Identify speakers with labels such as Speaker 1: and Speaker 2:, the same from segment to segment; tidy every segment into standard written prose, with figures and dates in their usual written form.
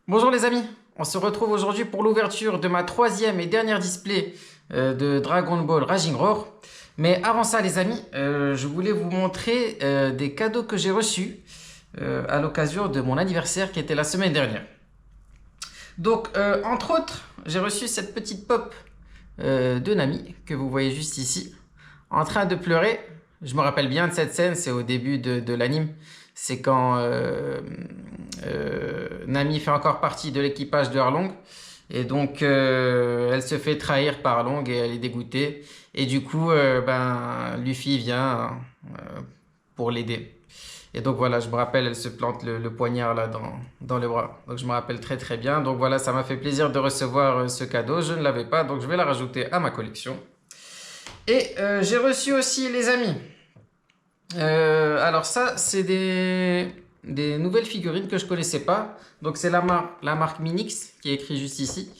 Speaker 1: Bonjour les amis, on se retrouve aujourd'hui pour l'ouverture de ma troisième et dernière display de Dragon Ball Raging Roar. Mais avant ça les amis, je voulais vous montrer des cadeaux que j'ai reçus à l'occasion de mon anniversaire qui était la semaine dernière. Donc entre autres, j'ai reçu cette petite pop de Nami que vous voyez juste ici, en train de pleurer. Je me rappelle bien de cette scène, c'est au début de l'anime. C'est quand Nami fait encore partie de l'équipage de Arlong. Et donc, elle se fait trahir par Arlong et elle est dégoûtée. Et du coup, Luffy vient pour l'aider. Et donc voilà, je me rappelle, elle se plante le poignard là dans le bras. Donc je me rappelle très très bien. Donc voilà, ça m'a fait plaisir de recevoir ce cadeau. Je ne l'avais pas, donc je vais la rajouter à ma collection. Et j'ai reçu aussi les amis. Alors ça, c'est des nouvelles figurines que je connaissais pas. Donc c'est la marque Minix qui est écrit juste ici.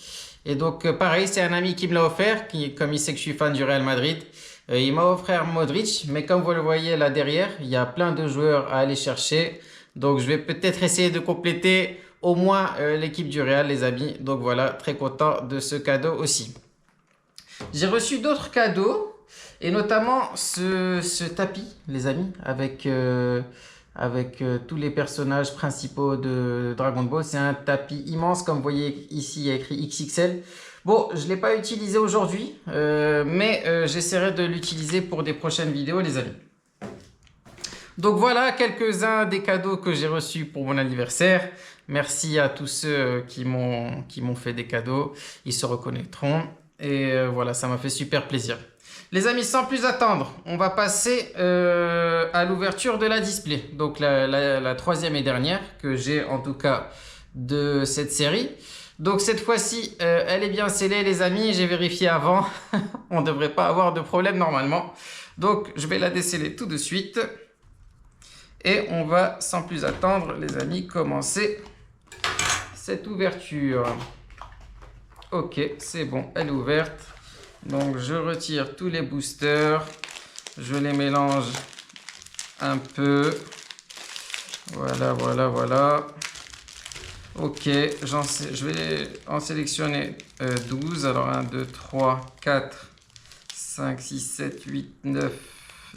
Speaker 1: Et donc pareil, c'est un ami qui me l'a offert, comme il sait que je suis fan du Real Madrid. Il m'a offert Modric, mais comme vous le voyez là derrière, il y a plein de joueurs à aller chercher. Donc je vais peut-être essayer de compléter au moins l'équipe du Real, les amis. Donc voilà, très content de ce cadeau aussi. J'ai reçu d'autres cadeaux. Et notamment ce tapis, les amis, avec tous les personnages principaux de Dragon Ball. C'est un tapis immense, comme vous voyez ici, il y a écrit XXL. Bon, je ne l'ai pas utilisé aujourd'hui, mais j'essaierai de l'utiliser pour des prochaines vidéos, les amis. Donc voilà quelques-uns des cadeaux que j'ai reçus pour mon anniversaire. Merci à tous ceux qui m'ont fait des cadeaux. Ils se reconnaîtront. Et voilà, ça m'a fait super plaisir. Les amis, sans plus attendre, on va passer à l'ouverture de la display. Donc la troisième et dernière que j'ai en tout cas de cette série. Donc cette fois-ci, elle est bien scellée les amis. J'ai vérifié avant. On ne devrait pas avoir de problème normalement. Donc je vais la déceller tout de suite. Et on va sans plus attendre les amis commencer cette ouverture. Ok, c'est bon, elle est ouverte. Donc je retire tous les boosters, je les mélange un peu. Voilà. Ok, je vais en sélectionner 12. Alors 1, 2, 3, 4, 5, 6, 7, 8, 9,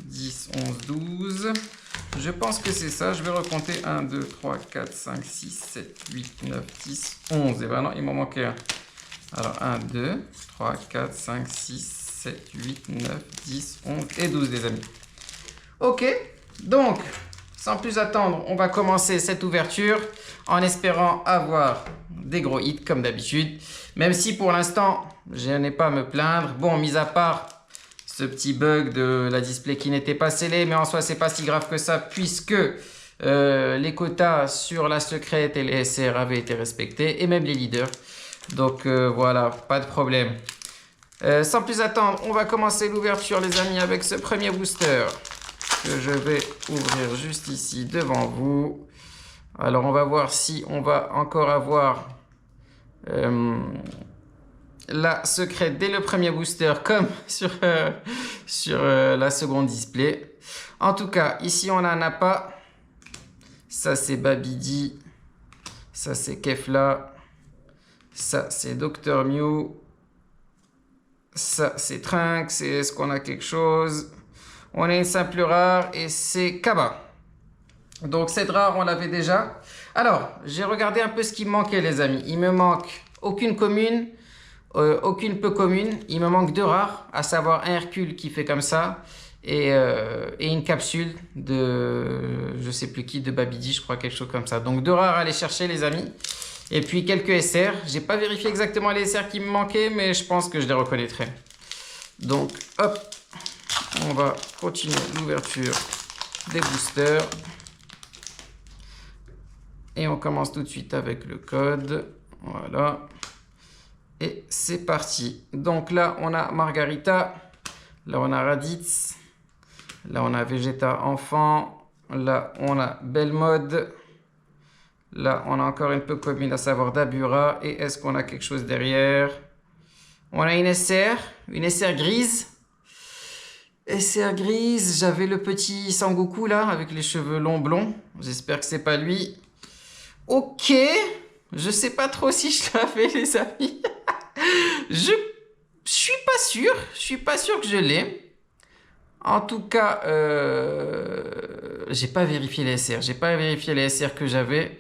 Speaker 1: 10, 11, 12. Je pense que c'est ça. Je vais recompter 1, 2, 3, 4, 5, 6, 7, 8, 9, 10, 11. Et ben non, il m'en manquait un. Alors 1, 2, 3, 4, 5, 6, 7, 8, 9, 10, 11 et 12 les amis. Ok, donc sans plus attendre, on va commencer cette ouverture en espérant avoir des gros hits comme d'habitude. Même si pour l'instant, je n'ai pas à me plaindre. Bon, mis à part ce petit bug de la display qui n'était pas scellée, mais en soi, c'est pas si grave que ça puisque les quotas sur la secrète et les SR avaient été respectés et même les leaders. Donc voilà, pas de problème. Sans plus attendre, on va commencer l'ouverture les amis avec ce premier booster que je vais ouvrir juste ici devant vous. Alors on va voir si on va encore avoir la secrète dès le premier booster comme sur la seconde display. En tout cas, ici on n'en a pas. Ça c'est Babidi, ça c'est Kefla. Ça, c'est Dr. Mew. Ça, c'est Trunks. Est-ce qu'on a quelque chose? On a une simple rare et c'est Kaba. Donc, cette rare, on l'avait déjà. Alors, j'ai regardé un peu ce qui me manquait, les amis. Il me manque aucune commune, aucune peu commune. Il me manque deux rares, à savoir un Hercule qui fait comme ça et une capsule de, je sais plus qui, de Babidi, je crois, quelque chose comme ça. Donc, deux rares à aller chercher, les amis. Et puis quelques SR. J'ai pas vérifié exactement les SR qui me manquaient, mais je pense que je les reconnaîtrai. Donc, hop, on va continuer l'ouverture des boosters. Et on commence tout de suite avec le code. Voilà. Et c'est parti. Donc là, on a Margarita. Là, on a Raditz. Là, on a Vegeta enfant. Là, on a Belmode. Là, on a encore une peu commune, à savoir Dabura. Et est-ce qu'on a quelque chose derrière? On a une SR grise. SR grise, j'avais le petit Sangoku là, avec les cheveux longs blonds. J'espère que c'est pas lui. Ok. Je sais pas trop si je l'avais, les amis. Je suis pas sûr. Je suis pas sûr que je l'ai. En tout cas, j'ai pas vérifié les SR. J'ai pas vérifié les SR que j'avais.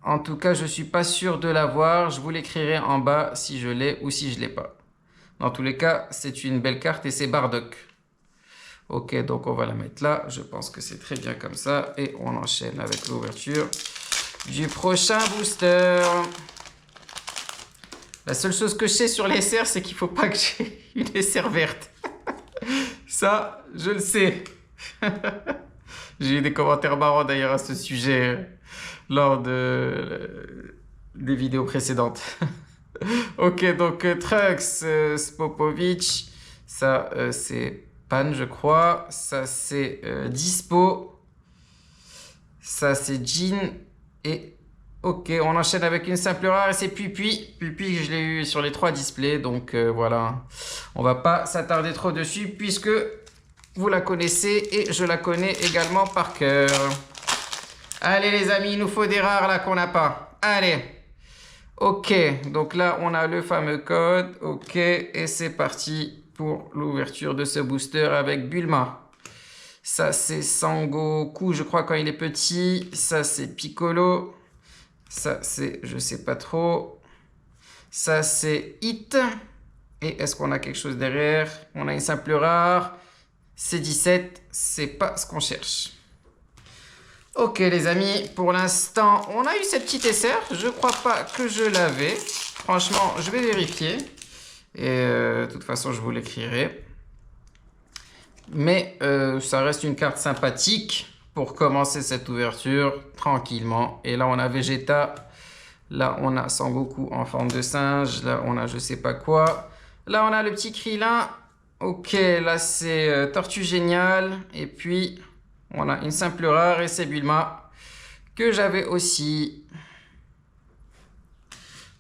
Speaker 1: En tout cas, je suis pas sûr de l'avoir. Je vous l'écrirai en bas si je l'ai ou si je l'ai pas. Dans tous les cas, c'est une belle carte et c'est Bardock. Ok, donc on va la mettre là. Je pense que c'est très bien comme ça. Et on enchaîne avec l'ouverture du prochain booster. La seule chose que je sais sur les SR, c'est qu'il faut pas que j'ai une SR verte. Ça, je le sais. J'ai eu des commentaires marrants d'ailleurs à ce sujet lors des vidéos précédentes. Ok, donc Trux, Spopovic, ça c'est Pan, je crois. Ça c'est Dispo. Ça c'est Jean. Et ok, on enchaîne avec une simple rare et c'est Pupi. Pupi, je l'ai eu sur les 3 displays, donc voilà. On va pas s'attarder trop dessus puisque vous la connaissez et je la connais également par cœur. Allez les amis, il nous faut des rares là qu'on n'a pas. Allez. Ok, donc là on a le fameux code. Ok, et c'est parti pour l'ouverture de ce booster avec Bulma. Ça c'est Sangoku, je crois quand il est petit. Ça c'est Piccolo. Ça c'est, je sais pas trop. Ça c'est Hit. Et est-ce qu'on a quelque chose derrière? On a une simple rare. C'est 17, c'est pas ce qu'on cherche. Ok les amis, pour l'instant, on a eu cette petite SR. Je crois pas que je l'avais. Franchement, je vais vérifier. Et de toute façon, je vous l'écrirai. Mais ça reste une carte sympathique pour commencer cette ouverture tranquillement. Et là, on a Vegeta. Là, on a Sangoku en forme de singe. Là, on a je sais pas quoi. Là, on a le petit Krillin. Ok, là, c'est Tortue Géniale. Et puis, on a une simple rare et c'est Bulma que j'avais aussi.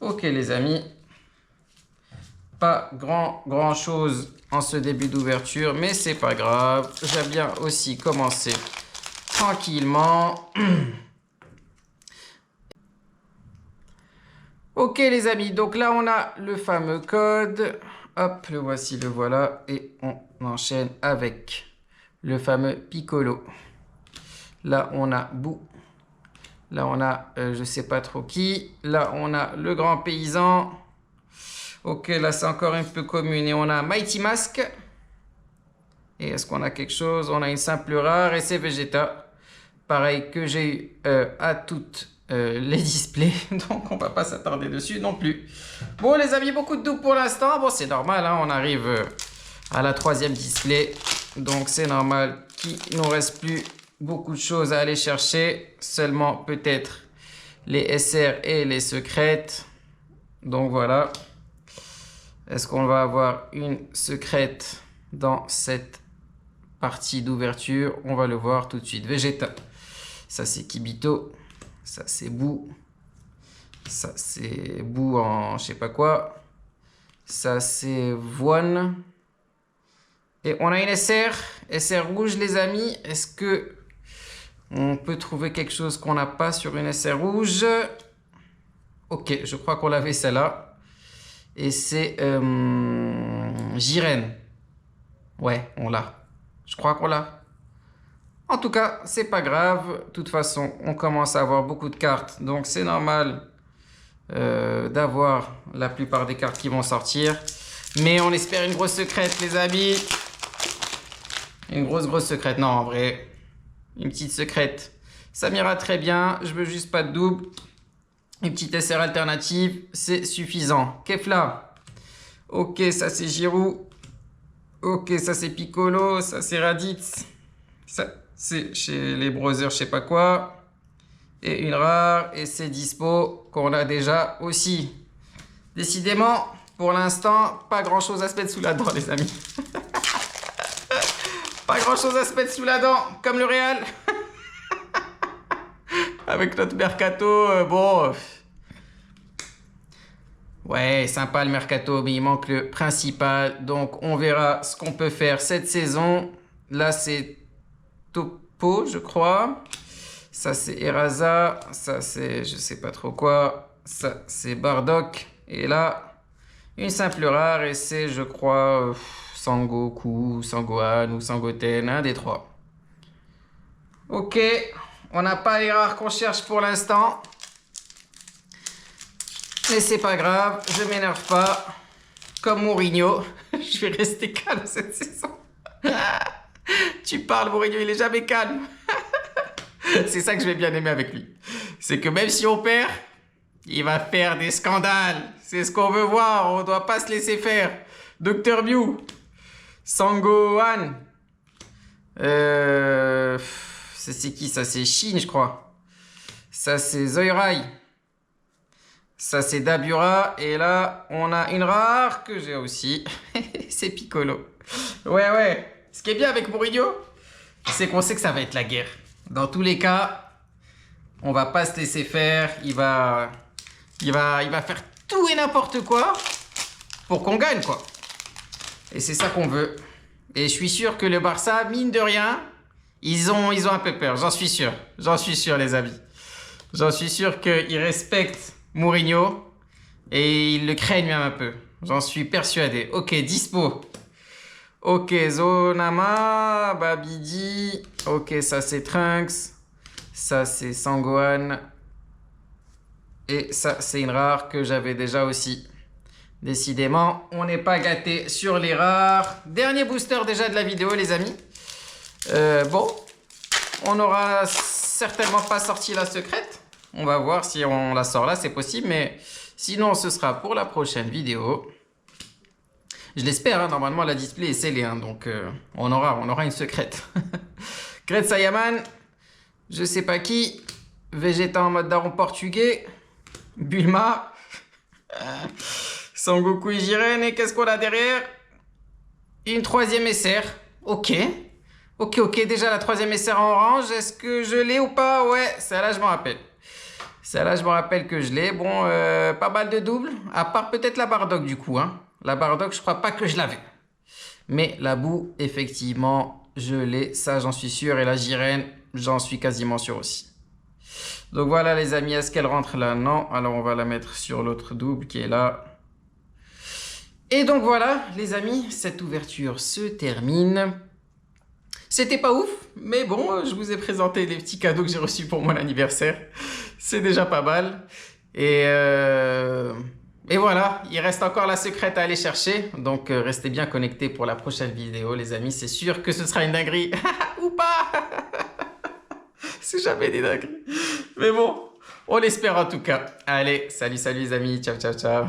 Speaker 1: Ok, les amis. Pas grand chose en ce début d'ouverture, mais c'est pas grave. J'aime bien aussi commencer tranquillement. Ok les amis, donc là on a le fameux code. Hop, le voici, le voilà. Et on enchaîne avec le fameux Piccolo. Là on a Boo. Là on a je sais pas trop qui. Là on a le grand paysan. Ok, là c'est encore un peu commune. Et on a Mighty Mask. Et est-ce qu'on a quelque chose? On a une simple rare et c'est Vegeta. Pareil que j'ai eu à toutes les displays. Donc on va pas s'attarder dessus non plus. Bon les amis, beaucoup de doubles pour l'instant. Bon c'est normal, hein, on arrive à la 3e display. Donc c'est normal qu'il nous reste plus beaucoup de choses à aller chercher. Seulement peut-être les SR et les secrètes. Donc voilà. Est-ce qu'on va avoir une secrète dans cette partie d'ouverture? On va le voir tout de suite. Vegeta. Ça, c'est Kibito. Ça, c'est Boo. Ça, c'est Boo en je sais pas quoi. Ça, c'est Voine. Et on a une SR. SR rouge, les amis. Est-ce que on peut trouver quelque chose qu'on n'a pas sur une SR rouge? Ok, je crois qu'on l'avait celle-là. Et c'est Jiren. Ouais, on l'a. Je crois qu'on l'a. En tout cas, c'est pas grave. De toute façon, on commence à avoir beaucoup de cartes. Donc, c'est normal d'avoir la plupart des cartes qui vont sortir. Mais on espère une grosse secrète, les amis. Une grosse secrète. Non, en vrai, une petite secrète. Ça m'ira très bien. Je veux juste pas de double. Une petite SR alternative, c'est suffisant. Kefla. Ok, ça c'est Giroud. Ok, ça c'est Piccolo. Ça c'est Raditz. Ça c'est chez les Brothers, je sais pas quoi. Et une rare. Et c'est Dispo qu'on a déjà aussi. Décidément, pour l'instant, pas grand chose à se mettre sous la dent, les amis. Pas grand chose à se mettre sous la dent, comme le Real. Avec notre mercato, bon. Ouais, sympa le mercato, mais il manque le principal. Donc, on verra ce qu'on peut faire cette saison. Là, c'est Topo, je crois. Ça, c'est Eraza. Ça, c'est je sais pas trop quoi. Ça, c'est Bardock. Et là, une simple rare. Et c'est, je crois, Sangoku, Sangohan ou Sangoten. Un des trois. Ok. On n'a pas les rares qu'on cherche pour l'instant. Mais c'est pas grave. Je m'énerve pas. Comme Mourinho. Je vais rester calme cette saison. Tu parles, Mourinho, il est jamais calme. C'est ça que je vais bien aimer avec lui. C'est que même si on perd, il va faire des scandales. C'est ce qu'on veut voir. On doit pas se laisser faire. Dr Mew. Sangohan. C'est qui ça? C'est Shin, je crois. Ça, c'est Zoirai. Ça, c'est Dabura. Et là, on a une rare que j'ai aussi. C'est Piccolo. Ouais. Ce qui est bien avec Mourinho, c'est qu'on sait que ça va être la guerre. Dans tous les cas, on va pas se laisser faire. Il va faire tout et n'importe quoi pour qu'on gagne, quoi. Et c'est ça qu'on veut. Et je suis sûr que le Barça, mine de rien, ils ont un peu peur. J'en suis sûr. J'en suis sûr, les amis. J'en suis sûr qu'ils respectent Mourinho et ils le craignent même un peu. J'en suis persuadé. Ok, dispo. Ok, Zonama, Babidi. Ok, ça c'est Trunks. Ça c'est Sangohan. Et ça c'est une rare que j'avais déjà aussi. Décidément, on n'est pas gâté sur les rares. Dernier booster déjà de la vidéo, les amis. Bon, on n'aura certainement pas sorti la secrète. On va voir si on la sort là, c'est possible. Mais sinon, ce sera pour la prochaine vidéo. Je l'espère, hein, normalement la display est scellée, hein, donc on aura une secrète. Great Saiyaman, je sais pas qui, Vegeta en mode daron portugais, Bulma, Sangoku et Jiren, et qu'est-ce qu'on a derrière? Une troisième SR, ok, déjà la troisième SR en orange, est-ce que je l'ai ou pas? Ouais, celle-là je m'en rappelle. Celle-là je me rappelle que je l'ai, bon, pas mal de doubles, à part peut-être la Bardock du coup, hein. La Bardock, je crois pas que je l'avais. Mais la boue, effectivement, je l'ai. Ça, j'en suis sûr. Et la Jiren, j'en suis quasiment sûr aussi. Donc voilà, les amis. Est-ce qu'elle rentre là? Non. Alors, on va la mettre sur l'autre double qui est là. Et donc voilà, les amis. Cette ouverture se termine. C'était pas ouf. Mais bon, je vous ai présenté les petits cadeaux que j'ai reçus pour mon anniversaire. C'est déjà pas mal. Et voilà, il reste encore la secrète à aller chercher. Donc, restez bien connectés pour la prochaine vidéo, les amis. C'est sûr que ce sera une dinguerie. Ou pas. C'est jamais des dingueries. Mais bon, on l'espère en tout cas. Allez, salut les amis. Ciao.